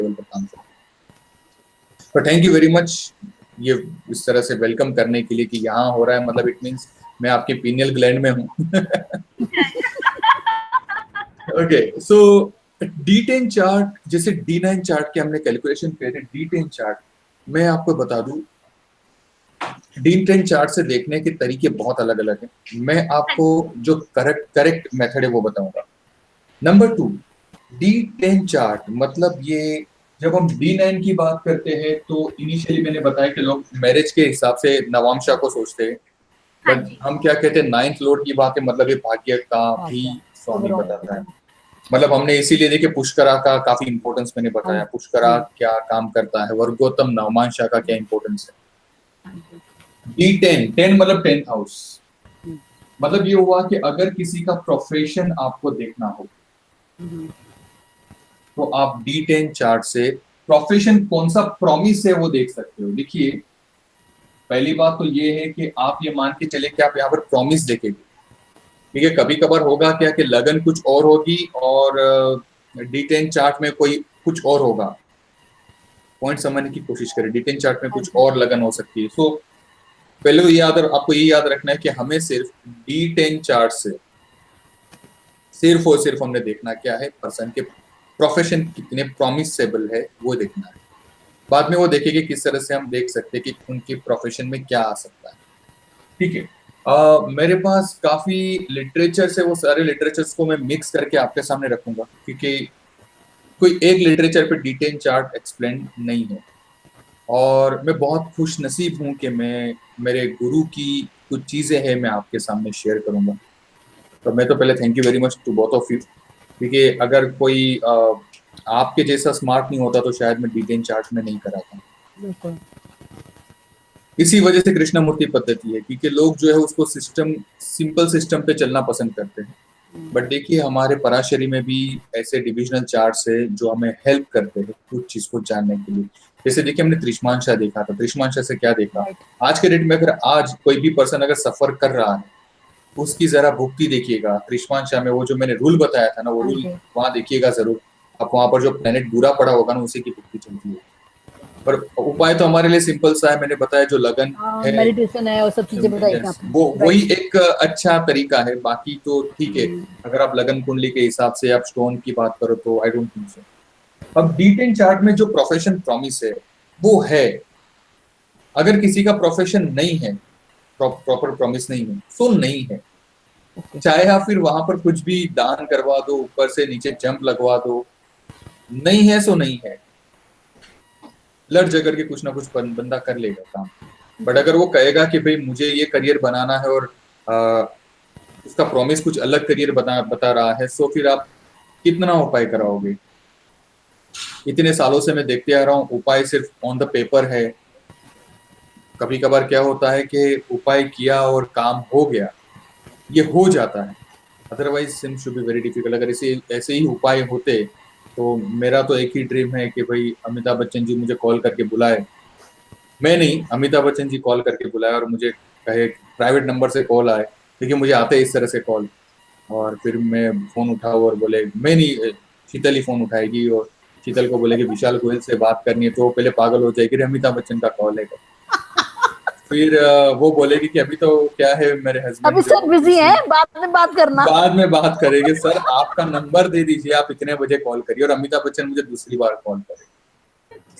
Level पर काम करें। पर थैंक यू वेरी मच ये इस तरह से वेलकम करने के लिए कि यहाँ हो रहा है, मतलब इट मीन्स मैं आपके पीनियल ग्लैंड में हूँ। ओके, सो D10 चार्ट, जैसे D9 चार्ट के हमने कैलकुलेशन किए थे, D10 चार्ट मैं आपको बता दूं, D10 चार्ट से देखने के तरीके बहुत अलग अलग हैं। मैं आपको जो करेक्ट मेथड है वो बताऊंगा। नंबर 2, D10 चार्ट मतलब ये, जब हम D9 की बात करते हैं तो इनिशियली मैंने बताया कि लोग मैरिज के हिसाब से नवामशा को सोचते हैं, बट हम क्या कहते हैं, नाइन्थ लॉर्ड की बात है, मतलब ये भाग्य का भी स्वामी बताता है। मतलब हमने इसीलिए देखिए पुष्करा का काफी इंपॉर्टेंस मैंने बताया, पुष्करा क्या काम करता है, वर्गोत्तम नवमांशा का क्या इंपॉर्टेंस है। D10, 10 मतलब 10th हाउस, मतलब ये हुआ कि अगर किसी का प्रोफेशन आपको देखना हो तो आप D10 चार्ट से प्रोफेशन कौन सा प्रॉमिस है वो देख सकते हो। देखिए, पहली बात तो ये है कि आप ये मान के चले कि आप यहाँ पर प्रॉमिस देखेंगे, ठीक है। कभी कभार होगा क्या कि लगन कुछ और होगी और D10 चार्ट में कोई कुछ और होगा। पॉइंट समझने की कोशिश करें, D10 चार्ट में कुछ और लगन हो सकती है। सो पहले तो आपको ये याद रखना है कि हमें सिर्फ D10 चार्ट से सिर्फ और सिर्फ हमने देखना क्या है, पर्सन के प्रोफेशन कितने प्रॉमिसेबल है वो देखना है। बाद में वो देखेंगे किस तरह से हम देख सकते हैं कि उनकी प्रोफेशन में क्या आ सकता है, ठीक है। मेरे पास काफी लिटरेचर है, वो सारे लिटरेचर्स को मैं मिक्स करके आपके सामने रखूंगा, क्योंकि कोई एक लिटरेचर पे D10 चार्ट एक्सप्लेन नहीं है। और मैं बहुत खुश नसीब हूँ कि मैं, मेरे गुरु की कुछ चीजें हैं मैं आपके सामने शेयर करूंगा। तो मैं तो पहले thank you very much to both of you, क्योंकि अगर कोई आपके जैसा स्मार्ट नहीं होता तो शायद मैं D10 चार्ट में नहीं कराता। बिल्कुल। इसी वजह से कृष्णमूर्ति पद्धति है, क्योंकि लोग जो है उसको सिस्टम, सिंपल सिस्टम पे चलना पसंद करते हैं। बट देखिए, हमारे पराशरी में भी ऐसे डिविजनल चार्ट्स है जो हमें हेल्प करते हैं कुछ चीज को जानने के लिए। जैसे देखिए, हमने त्रिष्मांशा देखा था, त्रिष्मांशा से क्या देखा, आज के डेट में अगर आज कोई भी पर्सन अगर सफर कर रहा है, उसकी जरा भुक्ति देखिएगा त्रिष्मांशा में। वो जो मैंने रूल बताया था ना, वो रूल वहां देखिएगा जरूर। आप वहां पर जो प्लेनेट बुरा पड़ा होगा ना, उसी की भुक्ति चलती है। पर उपाय तो हमारे लिए सिंपल सा है, मैंने बताया जो लगन है, मेडिटेशन है और सब चीजें बताई थी आपने। वो वही एक अच्छा तरीका है। बाकी तो ठीक है, अगर आप लगन कुंडली के हिसाब से आप स्टोन की बात करो तो आई डोंट थिंक सो। अब D10 चार्ट में जो प्रोफेशन प्रॉमिस है वो है, अगर किसी का प्रोफेशन नहीं है, प्रॉपर प्रॉमिस नहीं है, सो नहीं है। चाहे आप फिर वहां पर कुछ भी दान करवा दो, ऊपर से नीचे जंप लगवा दो, नहीं है सो नहीं है। लड़ झगड़ के कुछ ना कुछ बंदा कर लेगा काम। बट अगर वो कहेगा कि भाई मुझे ये करियर बनाना है और उसका प्रॉमिस कुछ अलग करियर बता रहा है, सो फिर आप कितना उपाय कराओगे। इतने सालों से मैं देखते आ रहा हूँ, उपाय सिर्फ ऑन द पेपर है। कभी कभार क्या होता है कि उपाय किया और काम हो गया, ये हो जाता है। Otherwise SIM should be very difficult. अगर ऐसे ऐसे ही उपाय होते तो मेरा तो एक ही ड्रीम है कि भाई अमिताभ बच्चन जी मुझे कॉल करके बुलाए, मैं नहीं, अमिताभ बच्चन जी कॉल करके बुलाए और मुझे कहे, प्राइवेट नंबर से कॉल आए, क्योंकि मुझे आते हैं इस तरह से कॉल, और फिर मैं फोन उठाऊँ और बोले, मैं नहीं, शीतल ही फोन उठाएगी और शीतल को बोले कि विशाल गोयल से बात करनी है, तो वो पहले पागल हो जाएगी, अमिताभ बच्चन का कॉल है। फिर वो बोलेगी कि अभी तो क्या है, मेरे हस्बैंड अभी जो सर बिजी किसी, हैं, बाद में बात करना। बाद में बात करेंगे सर, आपका नंबर दे दीजिए, आप इतने बजे कॉल करिए, और अमिताभ बच्चन मुझे दूसरी बार कॉल करे,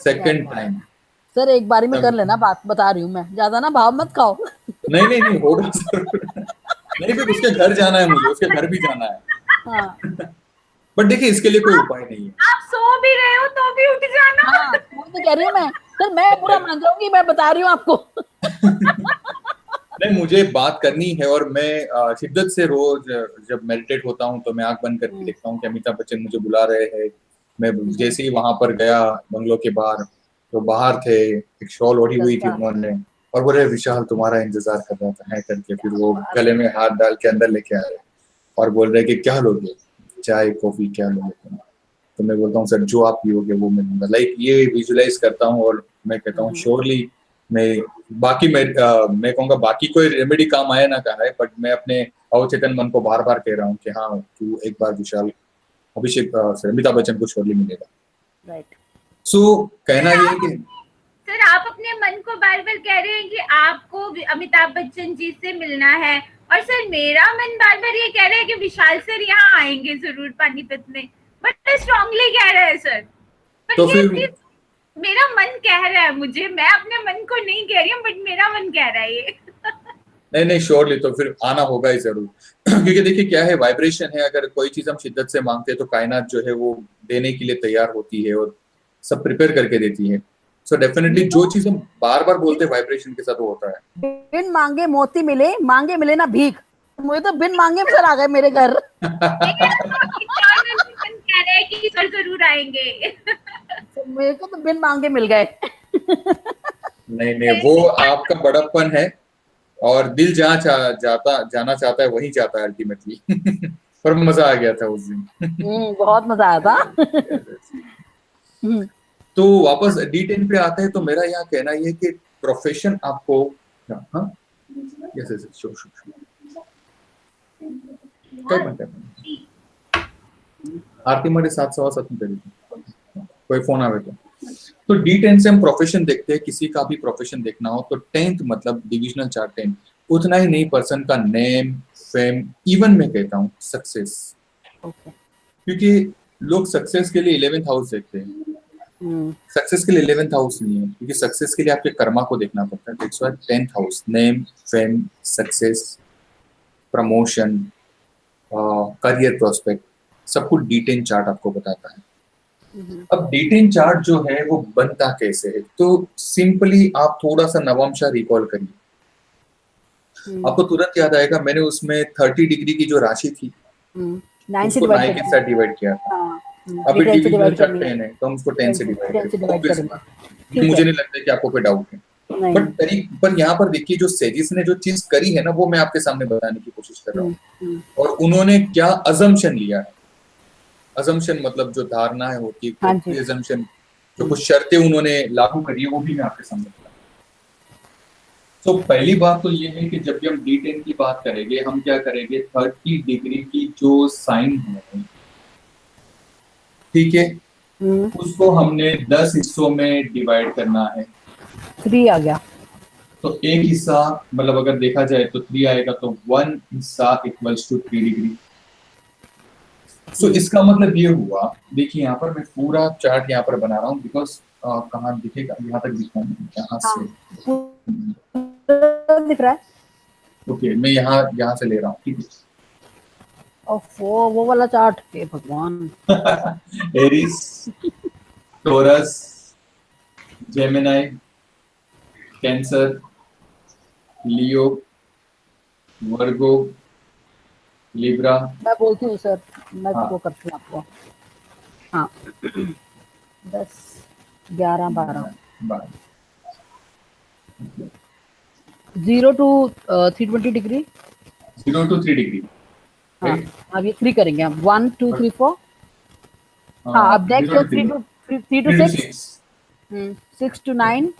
सेकंड टाइम। सर एक बारी में कर तब लेना बात, बता रही हूँ मैं, ज्यादा ना भाव मत खाओ। नहीं नहीं नहीं होगा सर। नहीं, फिर उसके घर जाना है, मुझे उसके घर भी जाना है। हाँ बट देखिए, इसके लिए कोई उपाय नहीं है। आप सो भी रहे हो तो भी उठ जाना। हाँ, वो तो कह रही हूँ मैं। सर मैं पूरा मान जाऊंगी, मैं बता रही हूँ आपको। नहीं, मुझे बात करनी है, और मैं शिद्दत से रोज जब मेडिटेट होता हूँ तो मैं आंख बंद करके देखता हूँ कि अमिताभ बच्चन मुझे बुला रहे हैं। मैं जैसे ही वहां पर गया बंगलो के बाहर, तो बाहर थे, एक शॉल ओढ़ी हुई थी उन्होंने, और बोले विशाल तुम्हारा इंतजार कर रहा था है करके। फिर वो गले में हाथ डाल के अंदर लेके आ रहे और बोल रहे कि क्या लोगे, चाय कॉफी क्या लोगे तुम। तो मैं बोलता हूँ सर जो आप पियोगे वो मैं लूंगा। लाइक ये विजुलाइज करता हूँ, और मैं कहता हूँ श्योरली मैं, बाकी मैं कहूँगा बाकी कोई रेमेडी काम आए ना का है, बट मैं अपने अवचेतन मन को बार बार कह रहा हूँ कि हाँ तू एक बार विशाल, अभिषेक अमिताभ बच्चन को श्योरली मिलेगा। राइट। सो कहना ये है कि सर आप अपने मन को बार बार कह रहे हैं कि आपको अमिताभ बच्चन जी से मिलना है, और सर मेरा मन बार बार ये कह रहा है कि विशाल सर यहाँ आएंगे जरूर पानीपत में, बट स्ट्रांगली कह रहा है सर। पर तो ये फिर चीज मेरा मन कह रहा है मुझे, मैं अपने मन को नहीं कह रही हूँ, बट मेरा मन कह रहा है ये। नहीं नहीं श्योरली, तो फिर आना होगा ही जरूर। क्योंकि देखिए क्या है, वाइब्रेशन है, अगर कोई चीज हम शिद्दत से मांगते हैं तो कायनात जो है वो देने के लिए तैयार होती है और सब प्रिपेयर करके देती है। सो डेफिनेटली जो चीज हम बार बार बोलते हैं वाइब्रेशन के साथ वो होता है। बिन मांगे मोती मिले, मांगे मिले ना भीख। मुझे तो बिन मांगे सर आ गए मेरे घर। मन कह रहा है कि सर जरूर आएंगे। मेरे को तो बिन मांगे मिल गए। नहीं नहीं, वो आपका बड़प्पन है, और दिल जहाँ जाना चाहता है वही जाता है अल्टीमेटली। पर मजा आ गया था उस दिन। बहुत मजा आया था। तो वापस D10 पे आते हैं, तो मेरा यहाँ कहना ये है कि प्रोफेशन आपको, हाँ यस यस श्योर श्योर आरती मारे 7:15 करीब कोई फोन आवे तो D10 से हम प्रोफेशन देखते हैं। किसी का भी प्रोफेशन देखना हो तो 10th मतलब डिविजनल चार्ट 10, उतना ही नहीं पर्सन का नेम, फेम, इवन मैं कहता हूँ सक्सेस, क्योंकि लोग सक्सेस के लिए 11th हाउस देखते हैं। सक्सेस के लिए 11th हाउस नहीं है, क्योंकि सक्सेस के लिए आपके कर्मा को देखना पड़ता है। That's why 10th house, name, fame, success, promotion, career prospect, सब कुछ D10 चार्ट आपको बताता है। अब D10 चार्ट जो है वो बनता कैसे है, तो सिंपली आप थोड़ा सा नवमशा रिकॉल करिए, आपको तुरंत याद आएगा। मैंने उसमें 30 डिग्री की जो राशि थी उसको 9 के साथ डिवाइड किया था। अभी डिविजनल चार्ट 10 है तो हम उसको 10 से डिवाइड करेंगे। मुझे नहीं लगता कि आपको कोई डाउट है, पर यहाँ पर देखिए जो सेजिस ने जो चीज करी है ना, वो मैं आपके सामने बताने की कोशिश कर रहा हूँ। और उन्होंने क्या अजम्पशन लिया है, अजम्पशन मतलब जो धारणाएं होती है, अजम्पशन जो कुछ शर्तें उन्होंने लागू करी है, वो भी मैं आपके सामने बता। तो पहली बात तो ये है कि जब भी हम D10 की बात करेंगे, हम क्या करेंगे, 30 डिग्री की जो साइन है, ठीक है, उसको हमने 10 हिस्सों में डिवाइड करना है। 3 आ गया, तो एक हिस्सा मतलब अगर देखा जाए तो 3 आएगा, तो 1 हिस्सा इक्वल्स टू 3 डिग्री। सो इसका मतलब ये हुआ, देखिए यहाँ पर मैं पूरा चार्ट यहाँ पर बना रहा हूँ, बिकॉज कहाँ दिखेगा, यहाँ तक दिखाऊंगा, यहाँ से दिख रहा है। ओके, मैं यहाँ से ले रहा हूँ, ठीक है। वो वाला चार्ट, हे भगवान। एरीज, टोरस, जेमिनाई, कैंसर, लियो, वर्गो, लिब्रा। मैं बोलती हूँ सर, मैं वो करती हूँ आपको। हाँ 10, 11, 12 0 to 320 डिग्री, 0 to 3 डिग्री। हाँ अब ये 3 करेंगे हम, 1 2 3 4। हाँ अब next 3 to 6, 6 to 9,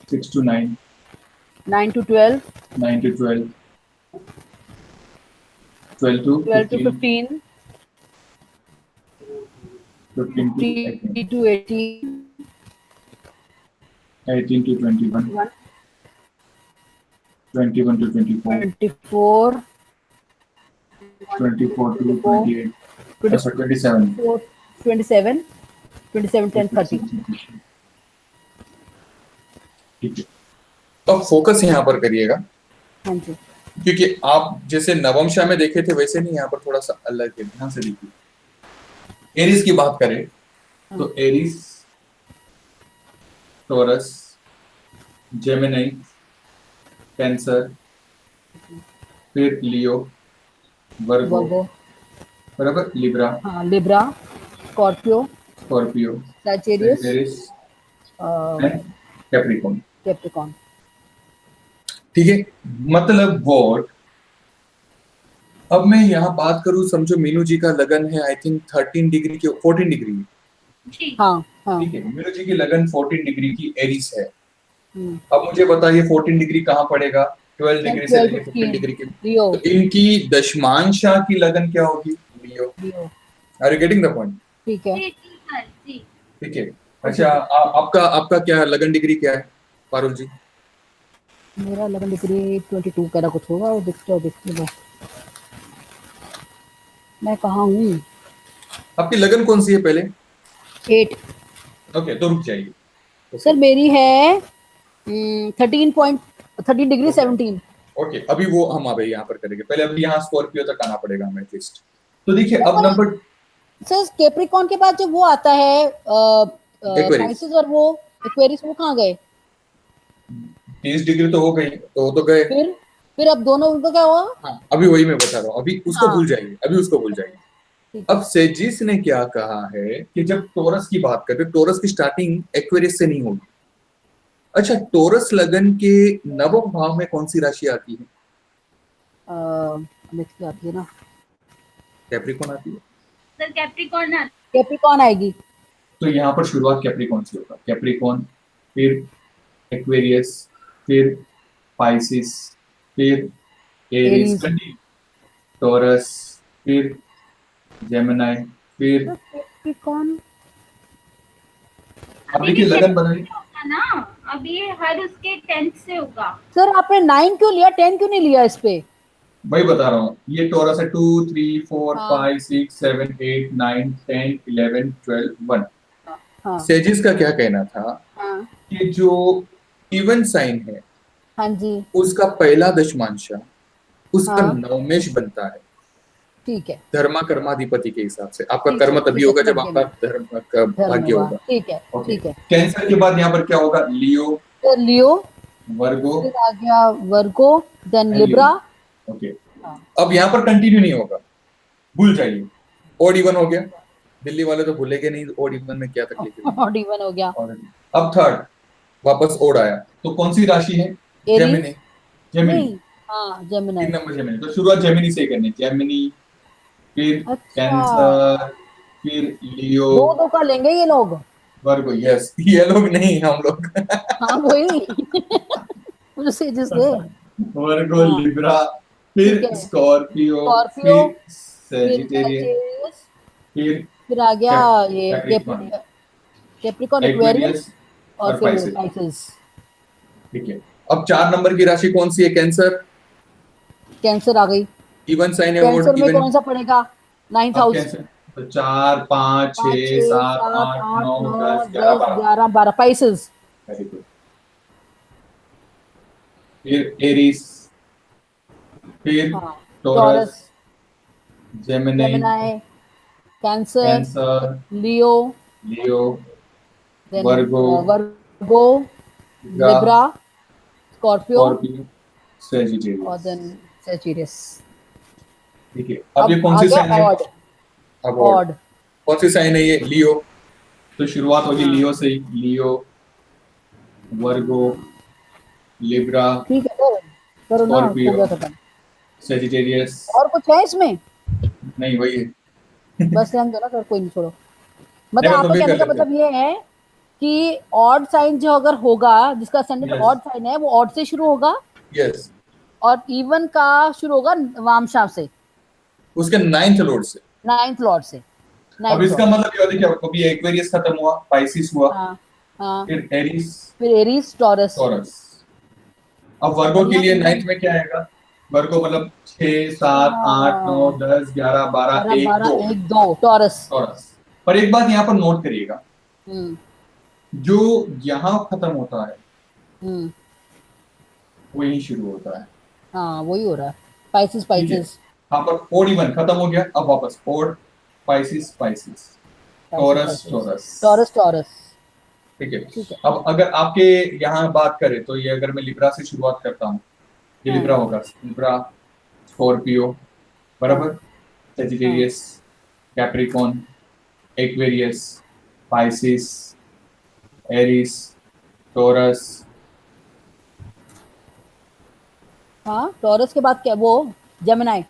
6 to 9, 9 to 12, 9 to 12, 12 to 15, 15 to 3 to 18, 18 to 21, 21 to 24, 24, 24 to 28, 27, 27, 10 30। ठीक है, तो फोकस यहाँ पर करिएगा। हाँ जी, क्योंकि आप जैसे नवमशा में देखे थे वैसे नहीं, यहाँ पर थोड़ा सा अलग है, ध्यान से देखिए। एरीज की बात करें तो एरीज, टोरस, जेमिनी, कैंसर, फिर लियो, वर्गो, बराबर, लिब्रा, हाँ लिब्रा, स्कॉर्पियो, सैजिटेरियस, कैप्रिकॉर्न। ठीक है, मतलब वॉट। अब मैं यहाँ बात करूँ, समझो मीनू जी का लगन है आई थिंक 13 डिग्री की, 14 डिग्री। हाँ ठीक है, मीनू जी की लगन 14 डिग्री की एरीज है। अब मुझे बताइए 14 डिग्री कहाँ पड़ेगा, 12 डिग्री से लेकर 15 डिग्री की। तो इनकी दशमांशा की लगन क्या होगी, Leo. Are you getting the point? ठीक है, ठीक है, अच्छा आपका आपका क्या लगन डिग्री क्या है पारुल जी? मेरा 11 डिग्री 22 का कुछ होगा, वो देखते हो मैं कहाँ हूँ। आपकी लगन कौन सी है पहले? 8। ओके तो रुक जाइए। सर मेरी है 13 डिग्री 17। ओके अभी वो हम अभी यहाँ पर करेंगे, पहले अभी यहाँ स्कॉर्पियो तक आना पड़ेगा हमें एटलीस्ट। तो देखिए अब नंबर सर कैप्रिकॉर्न के बाद जो वो आता है एक्वेरियस पाइसेस और वो एक्वेरियस, वो कहाँ गए? 30 डिग्री तो हो गई, तो वो तो गए। फिर अब दोनों उनका क्या हुआ? हाँ अभी वही मैं बता रहा हूँ, अभी उसको हाँ भूल जाइए, अभी उसको भूल जाइए। ठीक अब है। सेजिस ने क्या कहा है कि जब टोरस की बात करें, टोरस की स्टार्टिंग एक्वेरियस से नहीं होगी। अच्छा टोरस लगन के नवम भाव में कौन सी राशि आती है? नेक्स्ट क्या आती है ना? कैप्रिकॉन आती है। सर कैप्रिकॉर्न कैप्रिकॉर्न आएगी। तो यहाँ पर शुरुआत कैप्रिकॉन से होगा, कैप्रिकॉन, फिर एक्वेरियस, फिर पाइसिस, फिर एरीज, एरीज। टोरस, फिर जेमिनाई, फिर कैप्रिकॉर्न। अब अभी देखिए भी लगन 10 बनाई। से होगा ना, अभी ये हर उसके 10 से होगा। सर आपने 9 क्यों लिया, 10 क्यों नहीं लिया इस पे? वही बता रहा हूँ, ये टोरस है 2 3 4 हाँ 5 6 7 8 9 10 11 12 1। हाँ सेजिस का क्या कहना था हाँ कि जो इवन साइन है हाँ जी उसका पहला दशमांश उसका हाँ नवमेश बनता है ठीक है धर्मा कर्माधिपति के हिसाब से। आपका ठीक है कर्म तभी ठीक है, होगा समझ जब गया आपका मैं। धर्म का धर्म भाग्य होगा, होगा। ठीक है ओके ठीक है। कैंसर के बाद यहाँ पर क्या होगा? लियो, तो लियो, वर्गो फिर आ गया Virgo, then and Libra. Leo. Okay हाँ अब यहाँ पर कंटिन्यू नहीं होगा, भूल जाइए। ओड इवन हो गया, दिल्ली वाले तो भूलेंगे नहीं ओड इवन में क्या तकलीफ है। और D1 हो गया। और अब थर्ड वापस ओड आया, तो कौन सी राशि है? एरीज। जेमिनी। जेमिनी नहीं, हाँ जेमिनाई। 3 नंबर जेमिनी, तो शुरुआत जेमिनी से ही करनी है। जेमिनी, फिर अच्छा, कैंसर, फिर लियो, दो दो का लेंगे ये लोग। वर्गो। यस ये लोग नहीं हम लोग। हाँ वही मुझे सेजिस दे। वर्गो, हाँ लिब्रा, ठीक फिर है। स्कॉर्पियो, स्कॉर्पियो, फिर फिर सेजिटेरियस, सैजिटेरियस, फिर फिर आ गया ये कैप्रिकॉर्न, कैप्रिकॉर्न, एक्वेरियस एक्वेरियस और और फिर पाइसेस। पाइसेस। ठीक है अब 4 नंबर की राशि कौन सी है? कैंसर। कैंसर आ गई। इवन साइन है, कैंसर ओड में इवन। कौन सा पड़ेगा? 9th अब हाउस। कैंसर तो 4 5 5 6 6 7 7 8 8 9 9 10 11 10 12। 11 12 पाइसेस। Very good. फिर एरीज, फिर हाँ Taurus, Taurus, Gemini, Gemini, Cancer, Cancer, Leo, Leo, then Virgo, Virgo, Libra, Libra, Scorpio Scorpio, और सेजिटेरियस। Then Sagittarius. ठीक है अब ये अब कौन आ सी गया साइन है? ऑड। अब और ऑड। कौन सी साइन है? ये लियो, तो शुरुआत होगी हाँ लियो से ही। लियो, वर्गो, लिब्रा, ठीक है सर, करो ना, हो स्कॉर्पियो, गया खत्म। सेजिटेरियस। और कुछ है इसमें? नहीं वही है। बस रहने दो ना सर, कोई नहीं, छोड़ो। नहीं मतलब मतलब आपका भी कर कहने का लेते हैं। मतलब ये है कि ऑड साइन जो अगर होगा, जिसका असेंडेंट यस ऑड साइन है, वो ऑड से शुरू होगा यस और इवन का शुरू होगा वामशा से, उसके 9th लॉर्ड से। 9th लॉर्ड से। अब 9th इसका लॉर्ड से। मतलब ये होता है कि अभी एक्वेरियस खत्म हुआ, पाइसिस हुआ, हाँ हाँ। फिर एरीज, फिर एरीज, टॉरस। टॉरस। अब सब वर्गो के बढ़िया लिए एकदम। 9th में क्या आएगा? वर्गो मतलब 6 7 8 9 हाँ, 10 11 12 12 1 2 12 1 2 टॉरस। टॉरस। पर एक बात यहाँ पर नोट करिएगा, हम्म जो यहाँ खत्म होता है हम्म। वो यहीं शुरू होता है। हाँ वही हो रहा है। पाइसेस ठीक है पाइसेस यहाँ पर ओड इवन खत्म हो गया, अब वापस ओड, Pisces Pisces, Pisces Taurus Pisces. Taurus. Taurus Taurus. ठीक है ठीक है। अब अगर आपके यहाँ बात करें तो ये अगर मैं लिब्रा से शुरुआत करता हूँ, ये हाँ लिब्रा होगा। लिब्रा, स्कॉर्पियो, हाँ बराबर, हाँ Sagittarius, Capricorn, Aquarius, Pisces, Aries, Taurus. हाँ। टॉरस के बाद क्या वो? जेमिनाई।